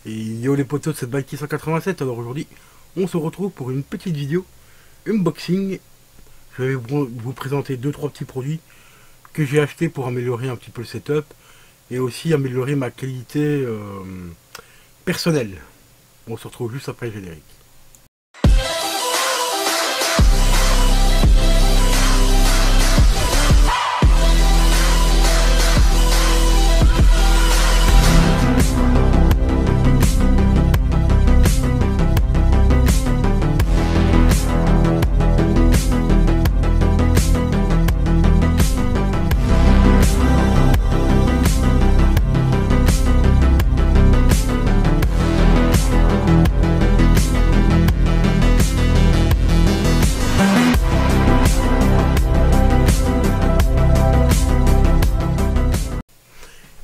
Et yo les potos de cette Bike 187, alors aujourd'hui on se retrouve pour une petite vidéo unboxing. Je vais vous présenter 2-3 petits produits que j'ai achetés pour améliorer un petit peu le setup et aussi améliorer ma qualité personnelle. On se retrouve juste après le générique.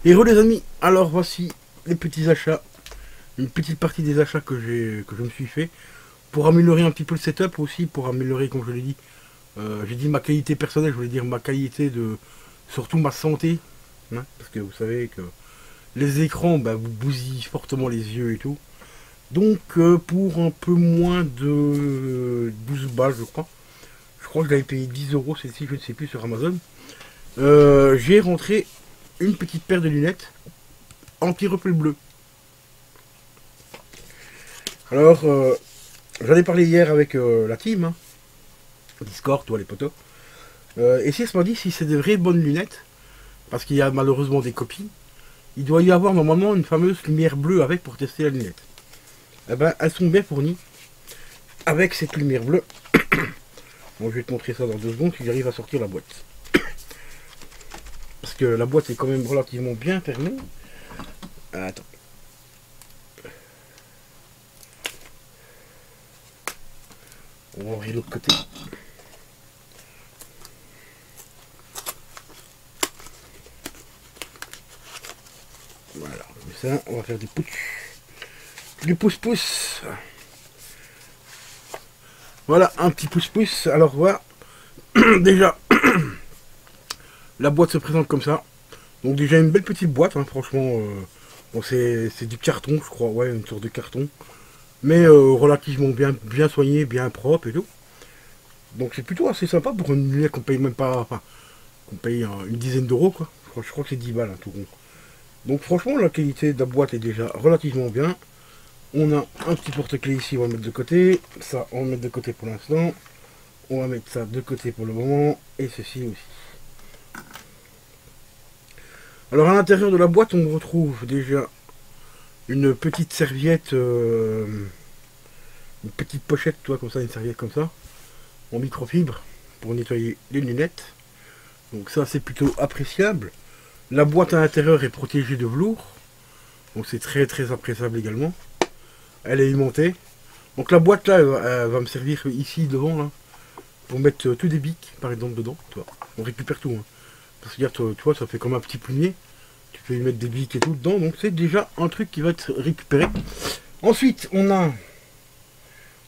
Hello les amis, alors voici les petits achats, une petite partie des achats que je me suis fait pour améliorer un petit peu le setup, aussi pour améliorer, comme je l'ai dit, j'ai dit ma qualité personnelle, je voulais dire ma qualité de, surtout ma santé, hein, parce que vous savez que les écrans vous bousillent fortement les yeux et tout. Donc pour un peu moins de 12 balles je crois que j'avais payé 10 euros celle-ci, je ne sais plus, sur Amazon, j'ai rentré une petite paire de lunettes anti-reflet bleu. Alors, j'en ai parlé hier avec la team, hein, Discord, toi les potos. Et si elle m'a dit si c'est des vraies bonnes lunettes, parce qu'il y a malheureusement des copies, il doit y avoir normalement une fameuse lumière bleue avec pour tester la lunette. Eh ben, elles sont bien fournies avec cette lumière bleue. Bon, je vais te montrer ça dans 2 secondes si j'arrive à sortir la boîte. Parce que la boîte est quand même relativement bien fermée. Attends. On va ouvrir l'autre côté. Voilà, comme ça, on va faire du pouce-pouce. Voilà, un petit pouce-pouce. Alors voilà, déjà, la boîte se présente comme ça. Donc déjà une belle petite boîte, hein, franchement. Bon, c'est du carton, je crois, ouais, une sorte de carton. Mais relativement bien soigné, bien propre et tout. Donc c'est plutôt assez sympa pour une lunette qu'on paye même pas, enfin, qu'on paye une dizaine d'euros, quoi. Je crois que c'est 10 balles, hein, tout rond. Donc franchement, la qualité de la boîte est déjà relativement bien. On a un petit porte-clés ici, on va le mettre de côté. Ça, on va le mettre de côté pour l'instant. On va mettre ça de côté pour le moment. Et ceci aussi. Alors à l'intérieur de la boîte, on retrouve déjà une petite serviette, une petite pochette, toi, comme ça, une serviette comme ça, en microfibre, pour nettoyer les lunettes. Donc ça, c'est plutôt appréciable. La boîte à l'intérieur est protégée de velours, donc c'est très très appréciable également. Elle est aimentée. Donc la boîte là, elle va me servir ici devant, là, pour mettre tous des bics, par exemple, dedans. Toi, on récupère tout, hein. Parce que regarde, toi, ça fait comme un petit plumier. Tu peux y mettre des bics et tout dedans. Donc c'est déjà un truc qui va être récupéré. Ensuite, on a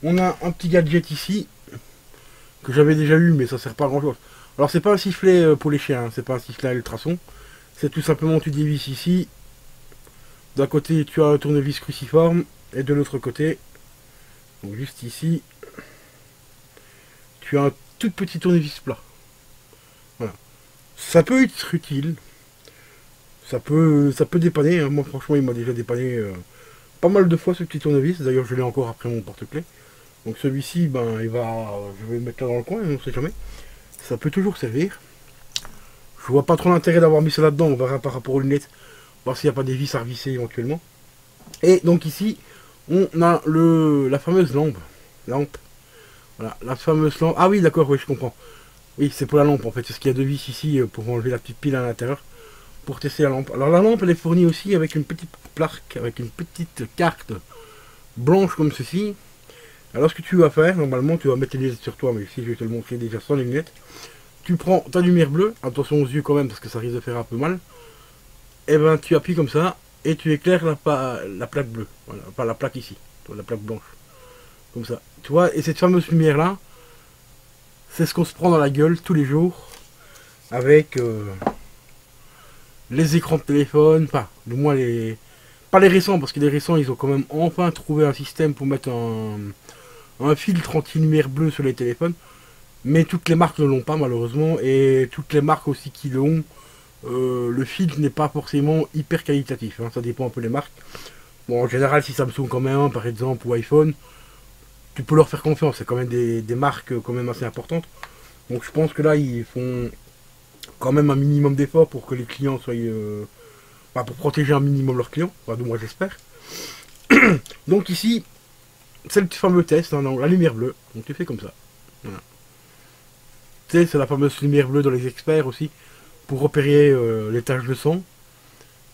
un petit gadget ici, que j'avais déjà eu, mais ça sert pas à grand chose. Alors c'est pas un sifflet pour les chiens, hein, c'est pas un sifflet à ultrasons. C'est tout simplement, tu dévisses ici. D'un côté, tu as un tournevis cruciforme. Et de l'autre côté, donc juste ici, tu as un tout petit tournevis plat. Voilà. Ça peut être utile. Ça peut dépanner. Hein. Moi, franchement, il m'a déjà dépanné pas mal de fois ce petit tournevis. D'ailleurs, je l'ai encore après mon porte-clés. Donc celui-ci, ben, je vais le mettre là dans le coin, on ne sait jamais. Ça peut toujours servir. Je vois pas trop l'intérêt d'avoir mis ça là-dedans. On verra par rapport aux lunettes, voir s'il n'y a pas des vis à revisser éventuellement. Et donc ici, on a la fameuse lampe. Voilà, la fameuse lampe. Ah oui, d'accord, oui, je comprends. Oui, c'est pour la lampe en fait. C'est ce qu'il y a de vis ici pour enlever la petite pile à l'intérieur. Pour tester la lampe. Alors la lampe, elle est fournie aussi avec une petite plaque, avec une petite carte blanche comme ceci. Alors ce que tu vas faire, normalement, tu vas mettre les lunettes sur toi, mais ici je vais te le montrer déjà sans les lunettes. Tu prends ta lumière bleue, attention aux yeux quand même parce que ça risque de faire un peu mal. Et ben tu appuies comme ça et tu éclaires la plaque bleue. Voilà, pas la plaque ici, la plaque blanche. Comme ça. Tu vois, et cette fameuse lumière là, c'est ce qu'on se prend dans la gueule tous les jours avec les écrans de téléphone, enfin, du moins pas les récents, parce que les récents, ils ont quand même enfin trouvé un système pour mettre un filtre anti-lumière bleue sur les téléphones. Mais toutes les marques ne l'ont pas, malheureusement. Et toutes les marques aussi qui l'ont, le filtre n'est pas forcément hyper qualitatif. Hein, ça dépend un peu des marques. Bon, en général, si Samsung en met un, par exemple, ou iPhone, tu peux leur faire confiance. C'est quand même des marques quand même assez importantes. Donc je pense que là, ils font quand même un minimum d'efforts pour que les clients soient... pour protéger un minimum leurs clients. Enfin, moi, j'espère. Donc ici, c'est le fameux test, hein, la lumière bleue. Donc tu fais comme ça. Voilà. Tu sais, c'est la fameuse lumière bleue dans les experts aussi, pour repérer les taches de sang,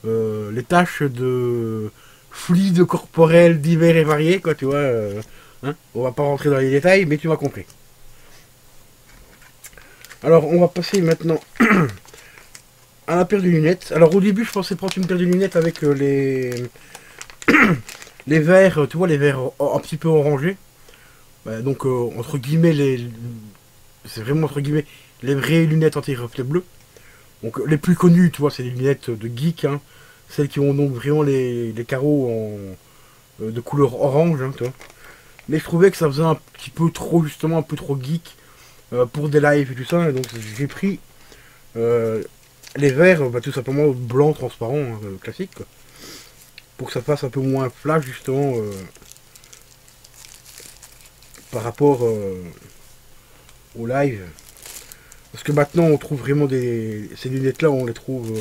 les taches de fluides corporels divers et variés, quoi, tu vois. Hein, on va pas rentrer dans les détails, mais tu m'as compris. Alors, on va passer maintenant à la paire de lunettes. Alors, au début, je pensais prendre une paire de lunettes avec les verres, tu vois, les verres un petit peu orangés. Donc, entre guillemets, c'est vraiment entre guillemets les vraies lunettes anti-reflet bleu. Donc, les plus connues, tu vois, c'est les lunettes de geek, hein, celles qui ont donc vraiment les carreaux de couleur orange, hein, tu vois. Mais je trouvais que ça faisait un petit peu trop, justement, un peu trop geek pour des lives et tout ça. Et donc, j'ai pris les verres, tout simplement blanc transparent, hein, classique, quoi, pour que ça fasse un peu moins flash, justement, par rapport au live. Parce que maintenant, on trouve vraiment ces lunettes-là, on les trouve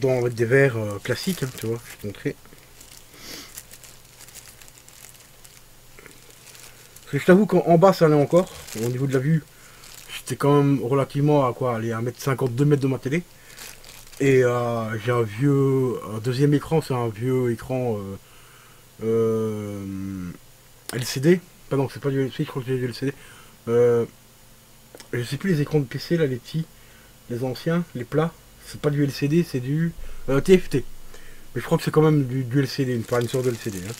avec des verres classiques, hein, tu vois, je vais te montrer. Parce que je t'avoue qu'en bas, ça allait encore. Au niveau de la vue, j'étais quand même relativement à quoi, aller à 1m50, 2 mètres de ma télé. Et j'ai un deuxième écran, c'est un vieux écran LCD. Pardon, c'est pas du LCD, je crois que c'est du LCD. Je sais plus les écrans de PC, là, les petits, les anciens, les plats. C'est pas du LCD, c'est du TFT. Mais je crois que c'est quand même du LCD, une sorte de LCD. Hein.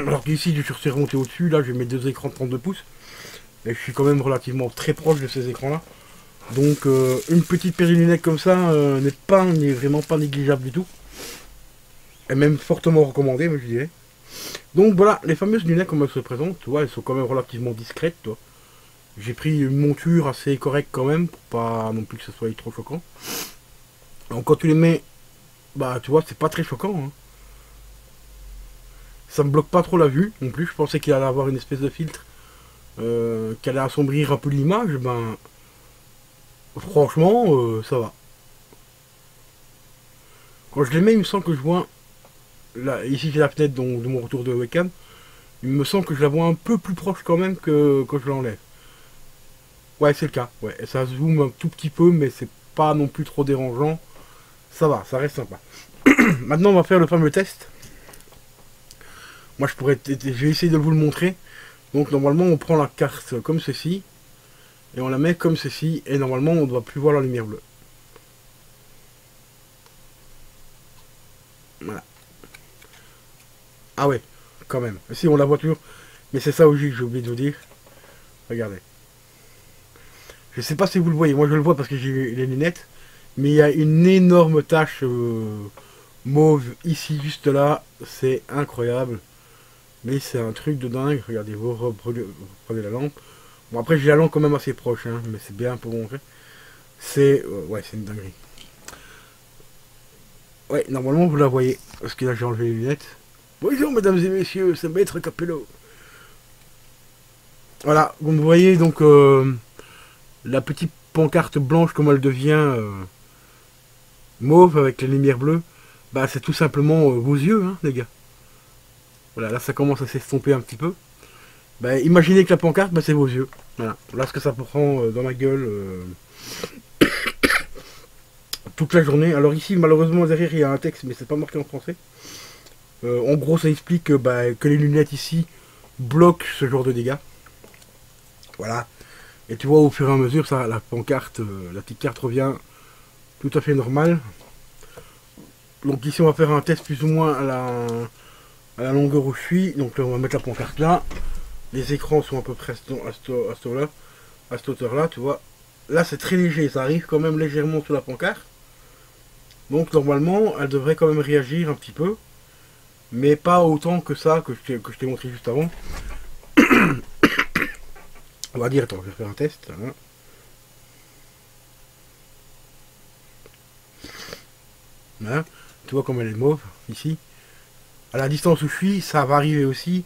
Alors qu'ici, je suis remonté au-dessus, là, j'ai mes deux écrans de 32 pouces. Et je suis quand même relativement très proche de ces écrans-là. Donc, une petite paire de lunettes comme ça n'est vraiment pas négligeable du tout. Et même fortement recommandée, je dirais. Donc voilà, les fameuses lunettes comme elles se présentent, tu vois, elles sont quand même relativement discrètes, toi. J'ai pris une monture assez correcte quand même, pour pas non plus que ce soit trop choquant. Donc quand tu les mets, bah tu vois, c'est pas très choquant. Hein. Ça me bloque pas trop la vue non plus. Je pensais qu'il allait avoir une espèce de filtre qui allait assombrir un peu l'image. Ben, franchement, ça va. Quand je les mets, il me semble que je vois, là, ici j'ai la fenêtre de mon retour de webcam, il me semble que je la vois un peu plus proche quand même que quand je l'enlève. Ouais, c'est le cas. Ouais, ça zoome un tout petit peu, mais c'est pas non plus trop dérangeant. Ça va, ça reste sympa. Maintenant, on va faire le fameux test. Moi, je vais essayer de vous le montrer. Donc, normalement, on prend la carte comme ceci. Et on la met comme ceci. Et normalement, on ne doit plus voir la lumière bleue. Voilà. Ah ouais, quand même. Si, on la voit toujours. Mais c'est ça aussi que j'ai oublié de vous dire. Regardez. Je sais pas si vous le voyez. Moi, je le vois parce que j'ai les lunettes. Mais il y a une énorme tache mauve ici, juste là. C'est incroyable. Mais c'est un truc de dingue. Regardez, vous reprenez la lampe. Bon, après, j'ai la lampe quand même assez proche. Hein, mais c'est bien pour montrer. C'est... ouais, c'est une dinguerie. Ouais, normalement, vous la voyez. Parce que là, j'ai enlevé les lunettes. Bonjour, mesdames et messieurs, c'est Maître Capello. Voilà, vous me voyez donc la petite pancarte blanche, comme elle devient mauve avec les lumières bleues. Bah, c'est tout simplement vos yeux, hein, les gars. Voilà, là, ça commence à s'estomper un petit peu. Bah, imaginez que la pancarte, bah, c'est vos yeux. Voilà, là, ce que ça prend dans ma gueule toute la journée. Alors ici, malheureusement, derrière, il y a un texte, mais c'est pas marqué en français. En gros, ça explique que les lunettes ici bloquent ce genre de dégâts. Voilà. Et tu vois, au fur et à mesure, ça, la pancarte, la petite carte revient tout à fait normale. Donc ici, on va faire un test plus ou moins à la longueur où je suis. Donc là, on va mettre la pancarte là. Les écrans sont à peu près à cette hauteur-là, tu vois. Là, c'est très léger, ça arrive quand même légèrement sous la pancarte. Donc normalement, elle devrait quand même réagir un petit peu. Mais pas autant que ça que je t'ai montré juste avant. On va dire, attends, je vais faire un test. Hein. Voilà. Tu vois comme elle est mauve, ici. À la distance où je suis, ça va arriver aussi.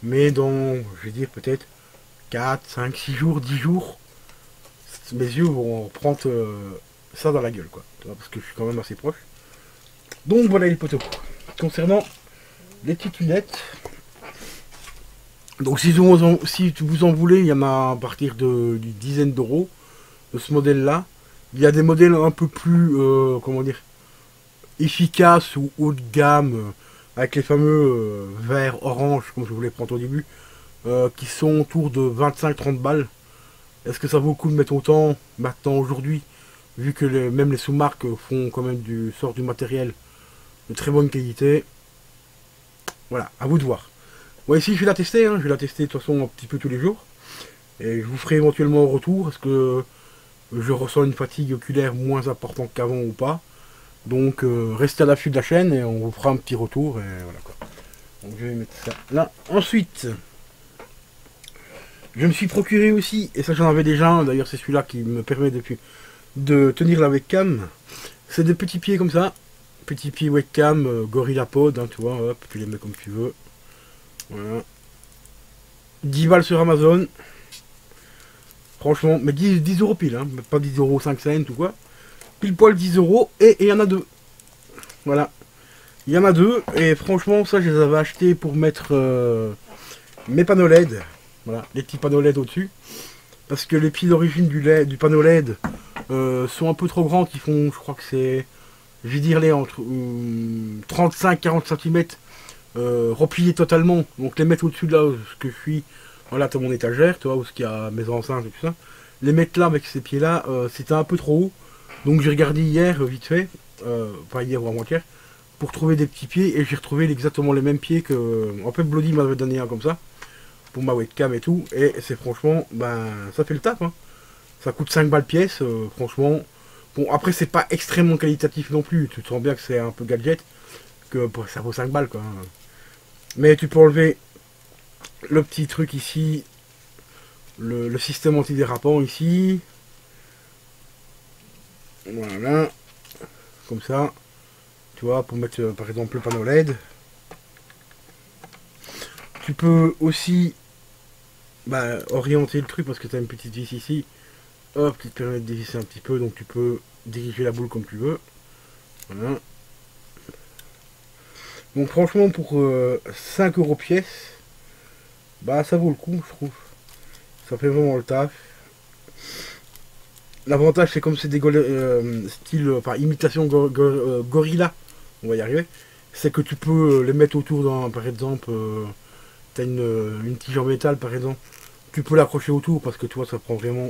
Mais dans, je vais dire, peut-être 4, 5, 6 jours, 10 jours, mes yeux vont prendre ça dans la gueule, quoi. Tu vois, parce que je suis quand même assez proche. Donc voilà les poteaux. Concernant les petites lunettes, donc si vous en voulez, il y en a à partir d'une dizaine d'euros de ce modèle-là. Il y a des modèles un peu plus, comment dire, efficaces ou haut de gamme, avec les fameux verts orange, comme je voulais prendre au début, qui sont autour de 25-30 balles. Est-ce que ça vaut le coup de mettre autant maintenant aujourd'hui, vu que même les sous-marques font quand même du matériel de très bonne qualité? Voilà, à vous de voir. Bon, ici je vais la tester, hein, je vais la tester de toute façon un petit peu tous les jours. Et je vous ferai éventuellement un retour, est-ce que je ressens une fatigue oculaire moins importante qu'avant ou pas. Donc restez à l'affût de la chaîne et on vous fera un petit retour et voilà quoi. Donc je vais mettre ça là. Ensuite, je me suis procuré aussi, et ça j'en avais déjà un, d'ailleurs c'est celui-là qui me permet de tenir la webcam. C'est des petits pieds comme ça. Petits pieds webcam, Gorilla Pod, hein, tu vois, hop, tu les mets comme tu veux. Voilà. 10 balles sur Amazon. Franchement, mais 10 euros pile, hein, pas 10 euros 5 cents ou quoi. Pile poil 10 euros, et il y en a deux. Voilà. Il y en a deux, et franchement, ça je les avais achetés pour mettre mes panneaux LED. Voilà, les petits panneaux LED au-dessus. Parce que les pieds d'origine du panneau LED sont un peu trop grands, qui font, je crois que c'est, je vais dire les entre 35-40 cm repliés totalement. Donc les mettre au-dessus de là où ce que je suis, voilà, t'as mon étagère, tu vois, où il y a mes enceintes et tout ça. Les mettre là avec ces pieds-là, c'était un peu trop haut. Donc j'ai regardé hier, vite fait, pas hier ou avant-hier, pour trouver des petits pieds, et j'ai retrouvé exactement les mêmes pieds que... En fait, Bloody m'avait donné un comme ça, pour ma webcam et tout, et c'est franchement, ben, ça fait le taf, hein. Ça coûte 5 balles pièce, franchement. Bon, après, c'est pas extrêmement qualitatif non plus, tu te sens bien que c'est un peu gadget, que ça vaut 5 balles, quoi. Mais tu peux enlever le petit truc ici, le système antidérapant ici. Voilà, comme ça, tu vois, pour mettre par exemple le panneau LED. Tu peux aussi orienter le truc parce que tu as une petite vis ici, hop, qui te permet de dévisser un petit peu, donc tu peux diriger la boule comme tu veux. Voilà. Donc franchement pour 5 euros pièce, bah ça vaut le coup je trouve. Ça fait vraiment le taf. L'avantage c'est comme c'est des style, enfin imitation gorilla, on va y arriver, c'est que tu peux les mettre autour d'un, par exemple, t'as une tige en métal par exemple, tu peux l'accrocher autour parce que tu vois ça prend vraiment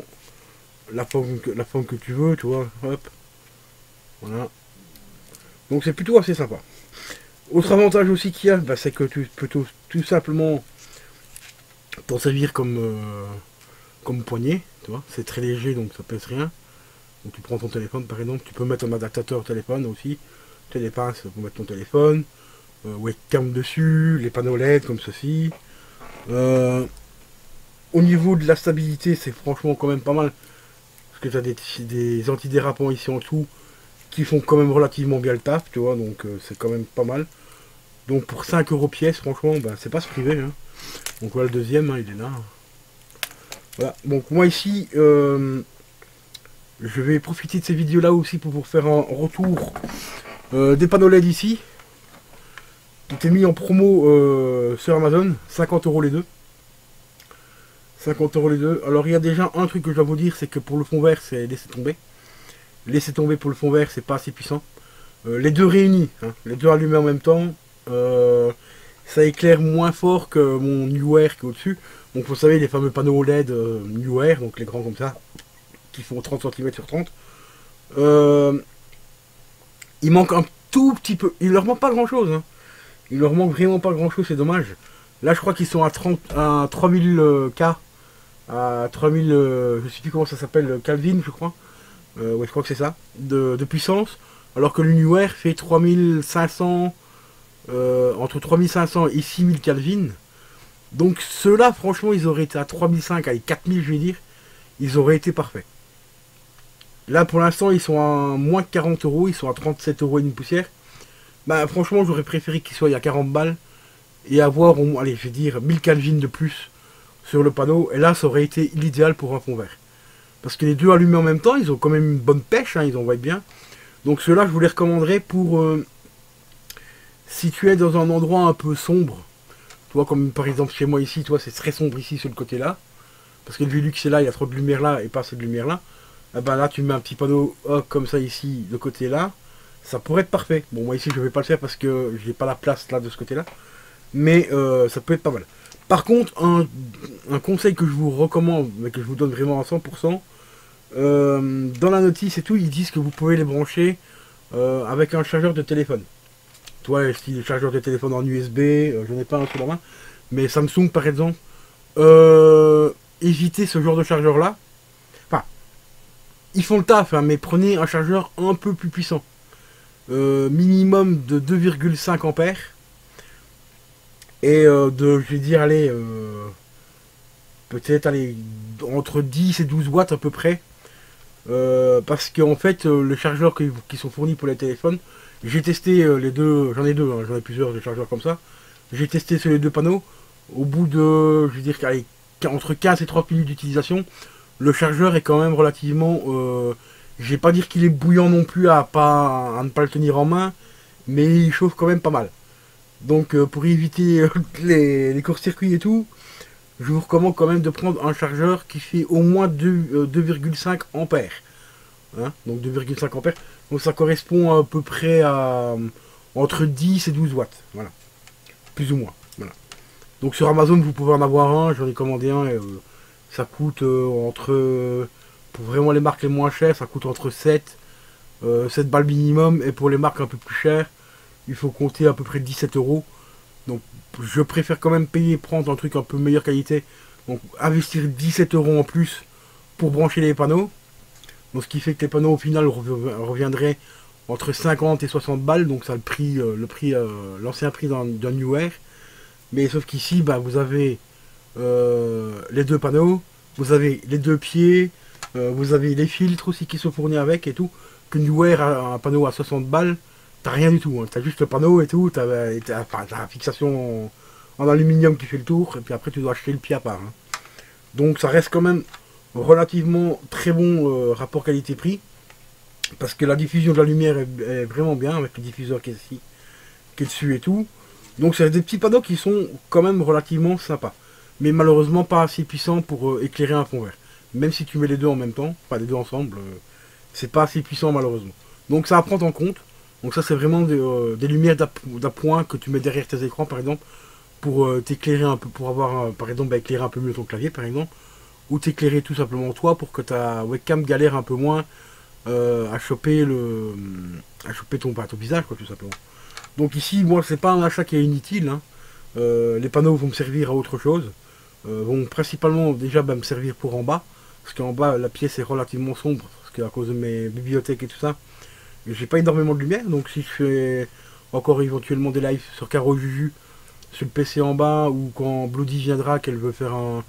la forme que tu veux, tu vois, hop, voilà. Donc c'est plutôt assez sympa. Autre avantage aussi qu'il y a, c'est que tu peux tout simplement t'en servir comme poignée, tu vois, c'est très léger donc ça pèse rien. Donc tu prends ton téléphone par exemple, tu peux mettre un adaptateur au téléphone aussi, télépince pour mettre ton téléphone, webcam dessus, les panneaux LED comme ceci. Au niveau de la stabilité, c'est franchement quand même pas mal, parce que tu as des antidérapants ici en dessous qui font quand même relativement bien le taf, tu vois, donc c'est quand même pas mal. Donc pour 5 euros pièce, franchement, c'est pas se priver. Hein. Donc voilà le deuxième, hein, il est là. Voilà, donc moi ici, je vais profiter de ces vidéos là aussi pour vous faire un retour des panneaux LED ici. Qui étaient mis en promo sur Amazon, 50 euros les deux. 50 euros les deux. Alors il y a déjà un truc que je dois vous dire, c'est que pour le fond vert, c'est laisser tomber. Laisser tomber pour le fond vert, c'est pas assez puissant. Les deux réunis, hein, les deux allumés en même temps, ça éclaire moins fort que mon UR qui est au-dessus. Donc vous savez les fameux panneaux LED UR, donc les grands comme ça, qui font 30 cm sur 30. Il manque un tout petit peu, il leur manque pas grand chose. Hein. Il leur manque vraiment pas grand chose, c'est dommage. Là je crois qu'ils sont à 3000 K, à 3000, je sais plus comment ça s'appelle, Kelvin je crois. Ouais je crois que c'est ça, de puissance. alors que le Neewer fait 3500, entre 3500 et 6000 Kelvin. Donc ceux-là, franchement, ils auraient été à 3005, allez 4000 je vais dire, ils auraient été parfaits. Là pour l'instant ils sont à moins de 40 euros, ils sont à 37 euros et une poussière. Bah franchement j'aurais préféré qu'ils soient à 40 balles et avoir, allez je vais dire, 1000 Kelvin de plus sur le panneau. Et là ça aurait été l'idéal pour un fond vert. Parce que les deux allumés en même temps, ils ont quand même une bonne pêche, hein, ils en voient bien. Donc ceux-là je vous les recommanderais pour si tu es dans un endroit un peu sombre. Tu vois, comme par exemple chez moi ici, tu vois, c'est très sombre ici sur le côté là. Parce que le Velux est là, il y a trop de lumière là et pas assez de lumière là. Ah ben là tu mets un petit panneau comme ça ici, de côté là. Ça pourrait être parfait. Bon moi ici je vais pas le faire parce que je n'ai pas la place là de ce côté là. Mais ça peut être pas mal. Par contre, un conseil que je vous recommande, mais que je vous donne vraiment à 100%, dans la notice et tout, ils disent que vous pouvez les brancher avec un chargeur de téléphone. Tu vois, style chargeur de téléphone en USB, je n'ai pas un sous la main. Mais Samsung par exemple, évitez ce genre de chargeur là. Enfin, ils font le taf, hein, mais prenez un chargeur un peu plus puissant. Minimum de 2,5 ampères. Et je vais dire, allez, peut-être, allez, entre 10 et 12 watts à peu près. Parce qu'en fait, les chargeurs qui sont fournis pour les téléphones, j'ai testé les deux, j'en ai deux, hein, j'en ai plusieurs de chargeurs comme ça. J'ai testé sur les deux panneaux. Au bout de, je vais dire, allez, entre 15 et 30 minutes d'utilisation, le chargeur est quand même relativement... je vais pas dire qu'il est bouillant non plus à ne pas le tenir en main, mais il chauffe quand même pas mal. Donc pour éviter les courts-circuits et tout, je vous recommande quand même de prendre un chargeur qui fait au moins 2,5 ampères. Hein, donc 2,5 ampères. Donc ça correspond à peu près à entre 10 et 12 watts. Voilà. Plus ou moins. Voilà. Donc sur Amazon vous pouvez en avoir un, j'en ai commandé un et ça coûte pour vraiment les marques les moins chères, ça coûte entre 7 balles minimum, et pour les marques un peu plus chères, il faut compter à peu près 17 euros. Donc je préfère quand même payer, prendre un truc un peu meilleure qualité. Donc investir 17 euros en plus pour brancher les panneaux. Donc ce qui fait que les panneaux au final reviendraient entre 50 et 60 balles. Donc ça l'ancien prix d'un Neewer. Mais sauf qu'ici, bah, vous avez les deux panneaux, vous avez les deux pieds, vous avez les filtres aussi qui sont fournis avec et tout. Que Neewer a un panneau à 60 balles, t'as rien du tout. Hein. T'as juste le panneau et tout, t'as la fixation en aluminium qui fait le tour, et puis après tu dois acheter le pied à part. Hein. Donc ça reste quand même relativement très bon rapport qualité-prix. Parce que la diffusion de la lumière est vraiment bien avec le diffuseur qui est dessus et tout. Donc c'est des petits panneaux qui sont quand même relativement sympas. Mais malheureusement pas assez puissants pour éclairer un fond vert. Même si tu mets les deux en même temps, enfin les deux ensemble, c'est pas assez puissant malheureusement. Donc ça à prendre en compte. Donc ça c'est vraiment des lumières d'appoint que tu mets derrière tes écrans par exemple. Pour t'éclairer un peu, pour avoir par exemple bah, éclairer un peu mieux ton clavier par exemple. Ou t'éclairer tout simplement toi pour que ta webcam galère un peu moins à choper ton visage quoi tout simplement. Donc ici, moi, c'est pas un achat qui est inutile. Hein. Les panneaux vont me servir à autre chose. Vont principalement déjà bah, me servir pour en bas. Parce qu'en bas, la pièce est relativement sombre. Parce qu'à cause de mes bibliothèques et tout ça, j'ai pas énormément de lumière. Donc si je fais encore éventuellement des lives sur Caro Juju, sur le PC en bas, ou quand Bloody viendra, qu'elle veut faire un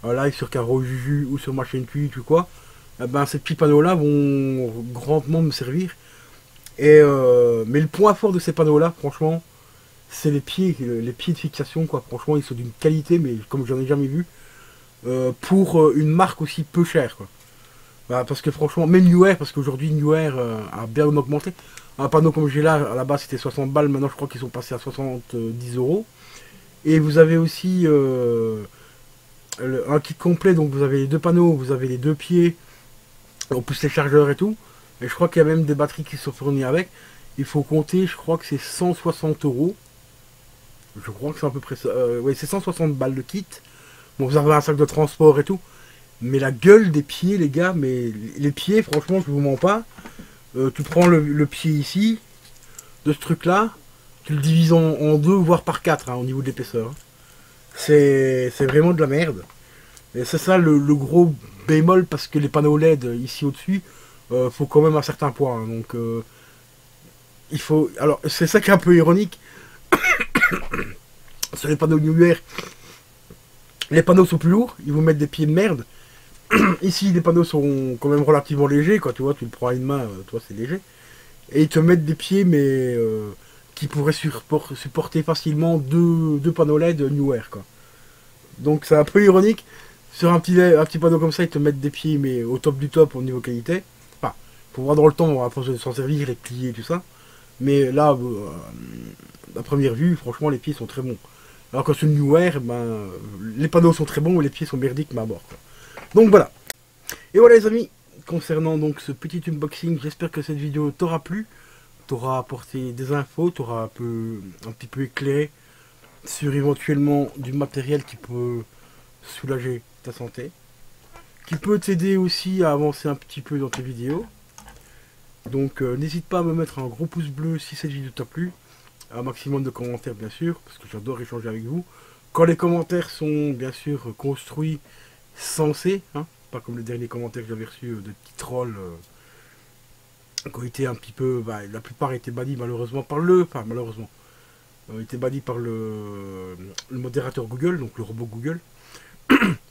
live sur Caro Juju, ou sur ma chaîne Twitch ou quoi, eh ben, ces petits panneaux-là vont grandement me servir. Mais le point fort de ces panneaux là franchement c'est les pieds de fixation quoi. Franchement ils sont d'une qualité mais comme j'en ai jamais vu pour une marque aussi peu chère quoi. Bah, parce que franchement même Neewer, parce qu'aujourd'hui Neewer a bien augmenté. Un panneau comme j'ai là à la base c'était 60 balles, maintenant je crois qu'ils sont passés à 70 euros. Et vous avez aussi un kit complet, donc vous avez les deux panneaux, vous avez les deux pieds en plus les chargeurs et tout. Et je crois qu'il y a même des batteries qui sont fournies avec. Il faut compter, je crois que c'est 160 euros. Je crois que c'est à peu près ça. Oui, c'est 160 balles le kit. Bon, vous avez un sac de transport et tout. Mais la gueule des pieds, les gars, mais les pieds, franchement, je vous mens pas. Tu prends le pied ici, de ce truc-là, tu le divises en deux, voire par quatre, hein, au niveau de l'épaisseur. Hein. C'est vraiment de la merde. Et c'est ça le gros bémol, parce que les panneaux LED ici au-dessus, faut quand même un certain poids. Hein, donc il faut... Alors, c'est ça qui est un peu ironique. Sur les panneaux New Air, les panneaux sont plus lourds, ils vous mettent des pieds de merde. Ici, les panneaux sont quand même relativement légers, quoi, tu vois, tu le prends à une main, toi, c'est léger. Et ils te mettent des pieds, mais qui pourraient supporter facilement deux panneaux LED New Air, quoi. Donc, c'est un peu ironique. Sur un petit panneau comme ça, ils te mettent des pieds, mais au top du top au niveau qualité. Enfin, faut voir dans le temps, on va s'en servir, les plier et tout ça. Mais là, à première vue, franchement, les pieds sont très bons. Alors que sur le New Air, ben, les panneaux sont très bons, mais les pieds sont merdiques, mais à mort, quoi. Donc voilà. Et voilà les amis, concernant donc ce petit unboxing, j'espère que cette vidéo t'aura plu, t'aura apporté des infos, t'aura un petit peu éclairé sur éventuellement du matériel qui peut soulager ta santé, qui peut t'aider aussi à avancer un petit peu dans tes vidéos. Donc n'hésite pas à me mettre un gros pouce bleu si cette vidéo t'a plu, un maximum de commentaires bien sûr, parce que j'adore échanger avec vous. Quand les commentaires sont bien sûr construits, sensés, hein, pas comme le dernier commentaire que j'avais reçu de petits trolls qui ont été un petit peu, bah, la plupart étaient bannis malheureusement par enfin malheureusement, étaient bannis par le modérateur Google, donc le robot Google.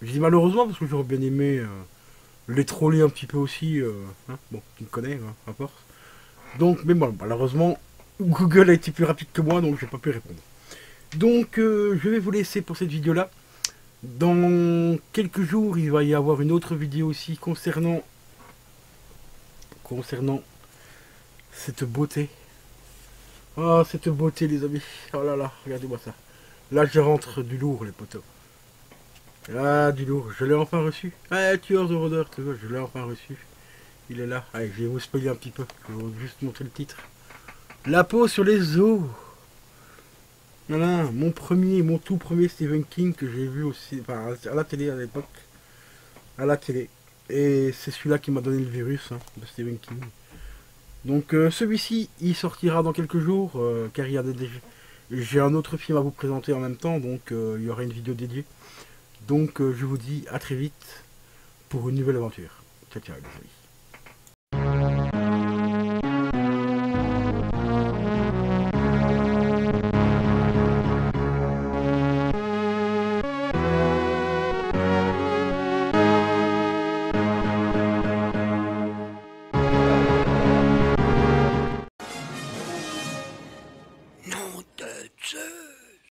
Je dis malheureusement parce que j'aurais bien aimé les troller un petit peu aussi, hein, bon, tu me connais, hein, à force. Donc, mais bon, malheureusement, Google a été plus rapide que moi, donc j'ai pas pu répondre. Donc, je vais vous laisser pour cette vidéo-là. Dans quelques jours, il va y avoir une autre vidéo aussi concernant cette beauté. Oh, cette beauté, les amis. Oh là là, regardez-moi ça. Là, je rentre du lourd, les potos. Ah, du lourd. Je l'ai enfin reçu. Ah, tueur de rôdeurs, je l'ai enfin reçu. Il est là. Allez, je vais vous spoiler un petit peu. Je vais vous juste montrer le titre. La peau sur les os. Voilà, mon tout premier Stephen King que j'ai vu aussi, enfin, à la télé à l'époque. À la télé. Et c'est celui-là qui m'a donné le virus, hein, de Stephen King. Donc celui-ci, il sortira dans quelques jours, car il y a j'ai un autre film à vous présenter en même temps, donc il y aura une vidéo dédiée. Donc je vous dis à très vite pour une nouvelle aventure. Ciao ciao les amis.